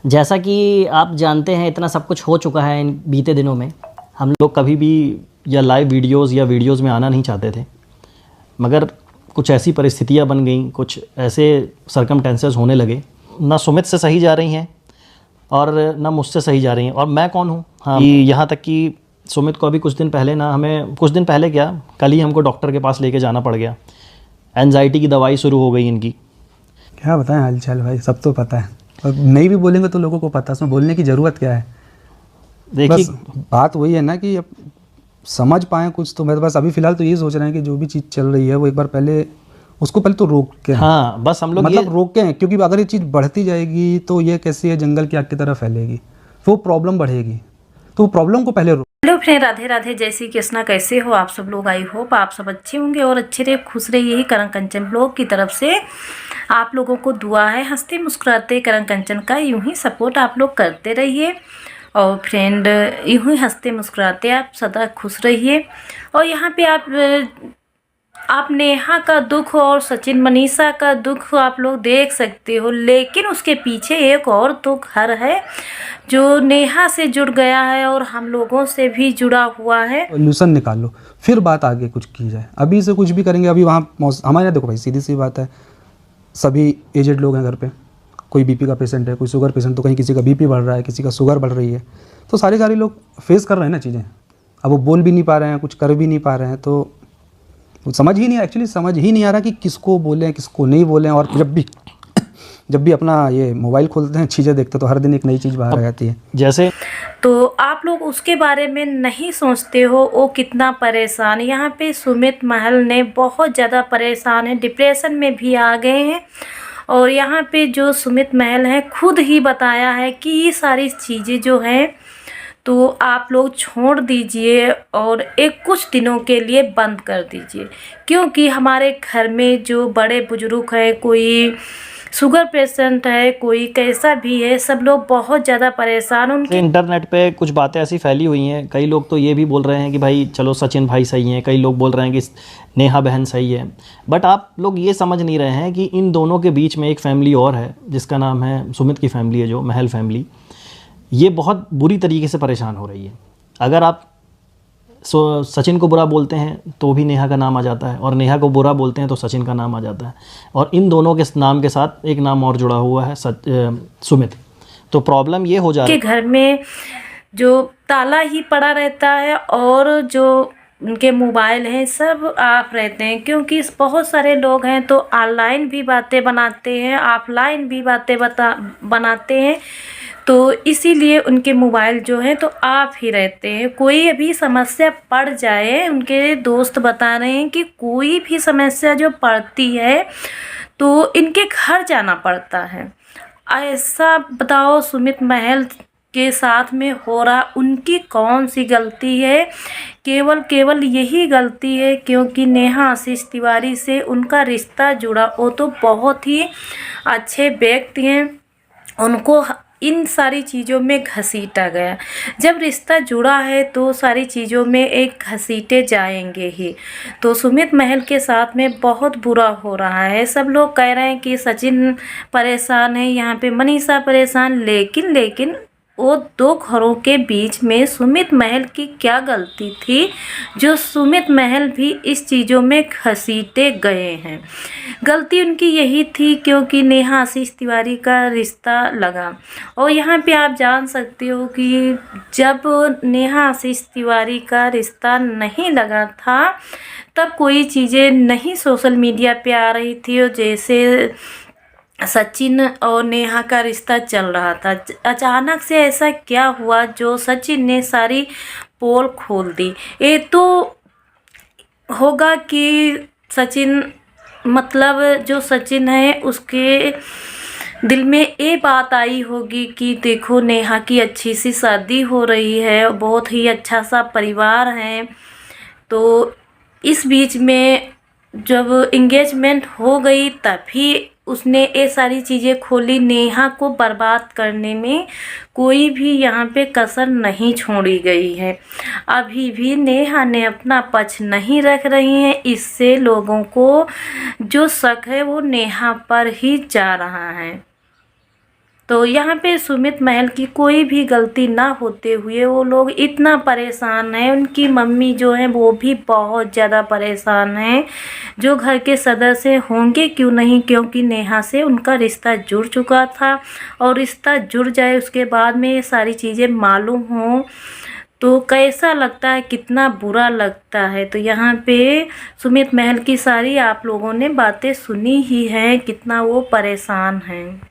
जैसा कि आप जानते हैं इतना सब कुछ हो चुका है इन बीते दिनों में। हम लोग कभी भी या लाइव वीडियोस या वीडियोस में आना नहीं चाहते थे, मगर कुछ ऐसी परिस्थितियां बन गई, कुछ ऐसे सरकमटेंसेस होने लगे, ना सुमित से सही जा रही हैं और ना मुझसे सही जा रही हैं। और मैं कौन हूँ, हाँ, यहाँ तक कि सुमित को अभी कुछ दिन पहले ना, हमें कुछ दिन पहले क्या, कल ही हमको डॉक्टर के पास लेके जाना पड़ गया। एंजाइटी की दवाई शुरू हो गई इनकी। क्या बताएं हालचाल भाई, सब तो पता है और नहीं भी बोलेंगे तो लोगों को पता है, उसमें बोलने की ज़रूरत क्या है। देखिए, बस बात वही है ना कि अब समझ पाएँ कुछ, तो मैं बस अभी फ़िलहाल तो ये सोच रहे हैं कि जो भी चीज़ चल रही है वो एक बार पहले उसको पहले तो रोक के, हाँ, बस हम लोग मतलब रोक के हैं, क्योंकि अगर ये चीज़ बढ़ती जाएगी तो ये कैसी है, जंगल की आग की तरह फैलेगी, तो वो प्रॉब्लम बढ़ेगी। तो वो प्रॉब्लम को पहले हेलो फ्रेंड, राधे राधे, जय श्री कृष्णा। कैसे हो आप सब लोग? आई होप आप सब अच्छे होंगे और अच्छे रहे, खुश रहे। यही करण कंचन ब्लॉग की तरफ से आप लोगों को दुआ है। हंसते मुस्कुराते करण कंचन का यूं ही सपोर्ट आप लोग करते रहिए और फ्रेंड यूं ही हंसते मुस्कुराते आप सदा खुश रहिए। और यहाँ पे आप नेहा का दुख और सचिन मनीषा का दुख आप लोग देख सकते हो, लेकिन उसके पीछे एक और दुख हर है जो नेहा से जुड़ गया है और हम लोगों से भी जुड़ा हुआ है। सोल्यूशन निकाल लो, फिर बात आगे कुछ की जाए। अभी से कुछ भी करेंगे, अभी वहाँ हमारे यहाँ देखो भाई, सीधी सी बात है, सभी एजेड लोग हैं घर पे। कोई बीपी का पेशेंट है, कोई शुगर पेशेंट, तो कहीं किसी का बीपी बढ़ रहा है, किसी का शुगर बढ़ रही है, तो सारे लोग फेस कर रहे हैं ना चीज़ें। अब वो बोल भी नहीं पा रहे हैं, कुछ कर भी नहीं पा रहे हैं, तो समझ ही नहीं, एक्चुअली समझ ही नहीं आ रहा कि किसको बोलें किसको नहीं बोलें। और जब भी अपना ये मोबाइल खोलते हैं, चीज़ें देखते हैं, तो हर दिन एक नई चीज़ बाहर आ जाती है। जैसे तो आप लोग उसके बारे में नहीं सोचते हो वो कितना परेशान। यहाँ पे सुमित महल ने बहुत ज़्यादा परेशान है, डिप्रेशन में भी आ गए हैं। और यहाँ पे जो सुमित महल है खुद ही बताया है कि ये सारी चीज़ें जो हैं तो आप लोग छोड़ दीजिए और एक कुछ दिनों के लिए बंद कर दीजिए, क्योंकि हमारे घर में जो बड़े बुजुर्ग हैं, कोई शुगर पेशेंट है, कोई कैसा भी है, सब लोग बहुत ज़्यादा परेशान। उनके इंटरनेट पे कुछ बातें ऐसी फैली हुई हैं, कई लोग तो ये भी बोल रहे हैं कि भाई चलो सचिन भाई सही हैं, कई लोग बोल रहे हैं कि नेहा बहन सही है। बट आप लोग ये समझ नहीं रहे हैं कि इन दोनों के बीच में एक फैमिली और है जिसका नाम है सुमित की फैमिली है, जो महल फैमिली। ये बहुत बुरी तरीके से परेशान हो रही है। अगर आप सचिन को बुरा बोलते हैं तो भी नेहा का नाम आ जाता है, और नेहा को बुरा बोलते हैं तो सचिन का नाम आ जाता है, और इन दोनों के नाम के साथ एक नाम और जुड़ा हुआ है, सुमित। तो प्रॉब्लम ये हो जा रही है कि घर में जो ताला ही पड़ा रहता है और जो उनके मोबाइल हैं सब ऑफ रहते हैं, क्योंकि बहुत सारे लोग हैं तो ऑनलाइन भी बातें बनाते हैं, ऑफलाइन भी बातें बनाते हैं, तो इसीलिए उनके मोबाइल जो है तो ऑफ ही रहते हैं। कोई अभी समस्या पड़ जाए, उनके दोस्त बता रहे हैं कि कोई भी समस्या जो पड़ती है तो इनके घर जाना पड़ता है। ऐसा बताओ सुमित महल के साथ में हो रहा, उनकी कौन सी गलती है? केवल यही गलती है क्योंकि नेहा आशीष तिवारी से उनका रिश्ता जुड़ा। वो तो बहुत ही अच्छे व्यक्ति हैं, उनको इन सारी चीज़ों में घसीटा गया। जब रिश्ता जुड़ा है तो सारी चीज़ों में एक घसीटे जाएंगे ही। तो सुमित महल के साथ में बहुत बुरा हो रहा है। सब लोग कह रहे हैं कि सचिन परेशान है, यहाँ पे मनीषा परेशान, लेकिन वो दो घरों के बीच में सुमित महल की क्या गलती थी जो सुमित महल भी इस चीज़ों में घसीटे गए हैं? गलती उनकी यही थी क्योंकि नेहा आशीष तिवारी का रिश्ता लगा। और यहाँ पे आप जान सकते हो कि जब नेहा आशीष तिवारी का रिश्ता नहीं लगा था तब कोई चीज़ें नहीं सोशल मीडिया पे आ रही थी, और जैसे सचिन और नेहा का रिश्ता चल रहा था, अचानक से ऐसा क्या हुआ जो सचिन ने सारी पोल खोल दी? ये तो होगा कि सचिन, मतलब जो सचिन है उसके दिल में ये बात आई होगी कि देखो नेहा की अच्छी सी शादी हो रही है, बहुत ही अच्छा सा परिवार है, तो इस बीच में जब एंगेजमेंट हो गई तभी उसने ये सारी चीज़ें खोली। नेहा को बर्बाद करने में कोई भी यहाँ पे कसर नहीं छोड़ी गई है। अभी भी नेहा ने अपना पक्ष नहीं रख रही है, इससे लोगों को जो शक है वो नेहा पर ही जा रहा है। तो यहाँ पे सुमित महल की कोई भी गलती ना होते हुए वो लोग इतना परेशान हैं। उनकी मम्मी जो है वो भी बहुत ज़्यादा परेशान हैं। जो घर के सदस्य होंगे क्यों नहीं, क्योंकि नेहा से उनका रिश्ता जुड़ चुका था और रिश्ता जुड़ जाए उसके बाद में ये सारी चीज़ें मालूम हों तो कैसा लगता है, कितना बुरा लगता है। तो यहाँ पे सुमित महल की सारी आप लोगों ने बातें सुनी ही हैं, कितना वो परेशान हैं।